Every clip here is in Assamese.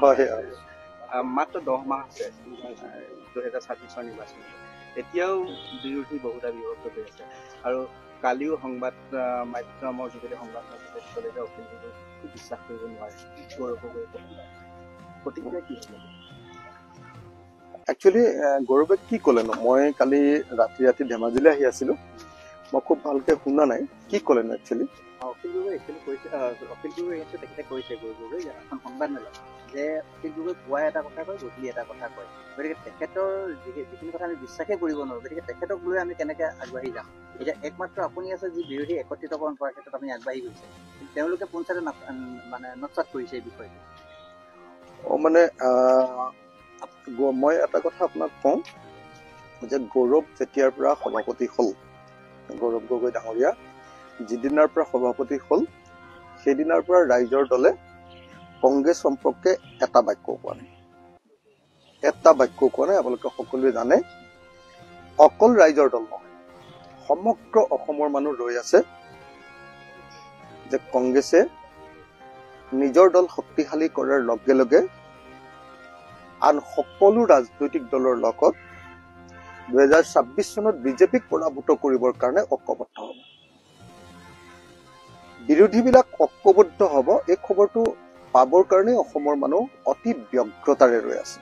হয় মাত্ৰ 10 মাহ আছে 2026 নিৰ্বাচন এতিয়াও বিৰোধী বহুতা বিভক্ত হৈ আছে আৰু কালিও সংবাদ মাধ্যমৰ যোগেদি সংবাদ মাধ্যমে ক'লে যে অখিল গগৈক বিশ্বাস কৰিব নোৱাৰে গৌৰৱ গগৈক প্ৰতিক্ৰিয়া কি হ'ব একচুৱেলি গৌৰৱে কি ক'লেনো মই কালি ৰাতি ধেমাজিলৈ আহি আছিলো মই খুব ভালকে শুনা নাই কি ক'লেনো একচুৱেলি অখিল গগৈ একচুৱেলি কৈছে অখিল গগৈ তেখেতে কৈছে গৌৰৱ গগৈ এখন সংবাদ মেলত যে অখিল গগৈ পুৱাই এটা কথা কয় গধূলি এটা কথা কয় গতিকে তেখেতৰ যিখিনি কথা আমি বিশ্বাসেই কৰিব নোৱাৰোঁ গতিকে তেখেতক লৈ আমি কেনেকৈ আগবাঢ়ি যাম এতিয়া একমাত্ৰ আপুনি আছে যি বিৰোধী একত্ৰিতকৰণ কৰাৰ ক্ষেত্ৰত আপুনি আগবাঢ়ি গৈছে তেওঁলোকে পঞ্চায়তে মানে নৎসাত কৰিছে এই বিষয়টো মানে মই এটা কথা আপোনাক কওঁ যে গৌৰৱ যেতিয়াৰ পৰা সভাপতি হ'ল গৌৰৱ গগৈ ডাঙৰীয়া যিদিনাৰ পৰা সভাপতি হ'ল সেইদিনাৰ পৰা ৰাইজৰ দলে কংগ্ৰেছ সম্পৰ্কে এটা বাক্য কোৱা নাই আপোনালোকে সকলোৱে জানে অকল ৰাইজৰ দল নহয় সমগ্ৰ অসমৰ মানুহ ৰৈ আছে যে কংগ্ৰেছে নিজৰ দল শক্তিশালী কৰাৰ লগে লগে আন সকলো ৰাজনৈতিক দলৰ লগত 2026 চনত বিজেপিক পৰাভূত কৰিবৰ কাৰণে ঐক্যবদ্ধ হ'ব বিৰোধীবিলাক ঐক্যবদ্ধ হ'ব এই খবৰটো পাবৰ কাৰণে অসমৰ মানুহ অতি ব্যগ্ৰতাৰে ৰৈ আছে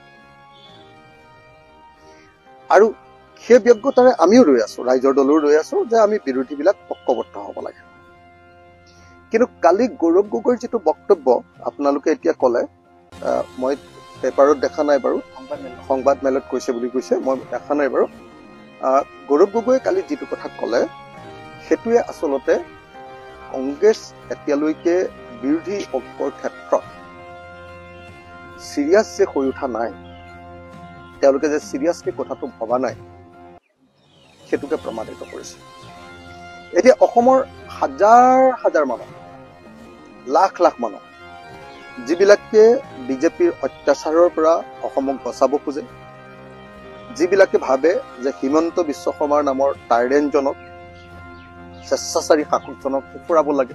আৰু সেই ব্যগ্ৰতাৰে আমিও ৰৈ আছো ৰাইজৰ দলেও ৰৈ আছো যে আমি বিৰোধীবিলাক ঐক্যবদ্ধ হ'ব লাগে কিন্তু কালি গৌৰৱ গগৈৰ যিটো বক্তব্য আপোনালোকে এতিয়া ক'লে মই পেপাৰত দেখা নাই বাৰু সংবাদ মেলত কৈছে বুলি কৈছে মই দেখা নাই বাৰু গৌৰৱ গগৈয়ে কালি যিটো কথা ক'লে সেইটোৱে আচলতে কংগ্ৰেছ এতিয়ালৈকে বিৰোধী ঐক্যৰ ক্ষেত্ৰত চিৰিয়াছ যে হৈ উঠা নাই তেওঁলোকে যে চিৰিয়াছলি কথাটো ভবা নাই সেইটোকে প্ৰমাণিত কৰিছে এতিয়া অসমৰ হাজাৰ মানুহ লাখ মানুহ যিবিলাকে বিজেপিৰ অত্যাচাৰৰ পৰা অসমক বচাব খোজে যিবিলাকে ভাবে যে হিমন্ত বিশ্ব শৰ্মাৰ নামৰ টাইৰেণ্টজনক স্বেচ্ছাচাৰী শাসকজনক ফুৰাব লাগে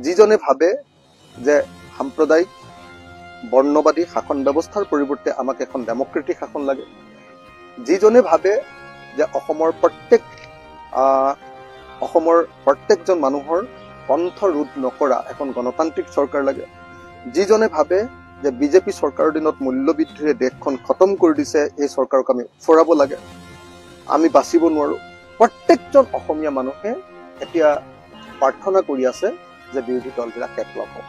যিজনে ভাবে যে সাম্প্ৰদায়িক বৰ্ণবাদী শাসন ব্যৱস্থাৰ পৰিৱৰ্তে আমাক এখন ডেমক্ৰেটিক শাসন লাগে যিজনে ভাবে যে অসমৰ প্ৰত্যেকজন মানুহৰ কণ্ঠ ৰোধ নকৰা এখন গণতান্ত্ৰিক চৰকাৰ লাগে যিজনে ভাবে যে বিজেপি চৰকাৰৰ দিনত মূল্যবৃদ্ধিৰে দেশখন খতম কৰি দিছে এই চৰকাৰক আমি ফুৰাব লাগে আমি বাচিব নোৱাৰো প্ৰত্যেকজন অসমীয়া মানুহে এতিয়া প্ৰাৰ্থনা কৰি আছে যে বিৰোধী দলবিলাক একলগ হওক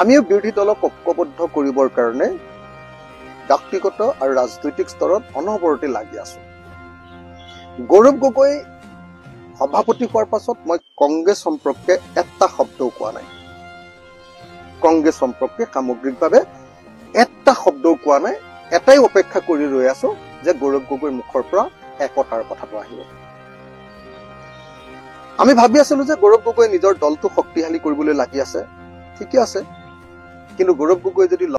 আমিও বিৰোধী দলক ঐক্যবদ্ধ কৰিবৰ কাৰণে ব্যক্তিগত আৰু ৰাজনৈতিক স্তৰত অনবৰতে লাগি আছো গৌৰৱ গগৈ সভাপতি হোৱাৰ পাছত মই কংগ্ৰেছ সম্পৰ্কে এটা শব্দও কোৱা নাই কংগ্ৰেছ সম্পৰ্কে সামগ্ৰিকভাৱে এটা শব্দও কোৱা নাই এটাই অপেক্ষা কৰি ৰৈ আছো যে গৌৰৱ গগৈৰ মুখৰ পৰা একতাৰ কথাটো আহিব আমি ভাবি আছিলো যে গৌৰৱ গগৈ নিজৰ দলটো শক্তিশালী কৰিবলৈ লাগি আছে ঠিকে আছে কিন্তু গৌৰৱ গগৈ যদি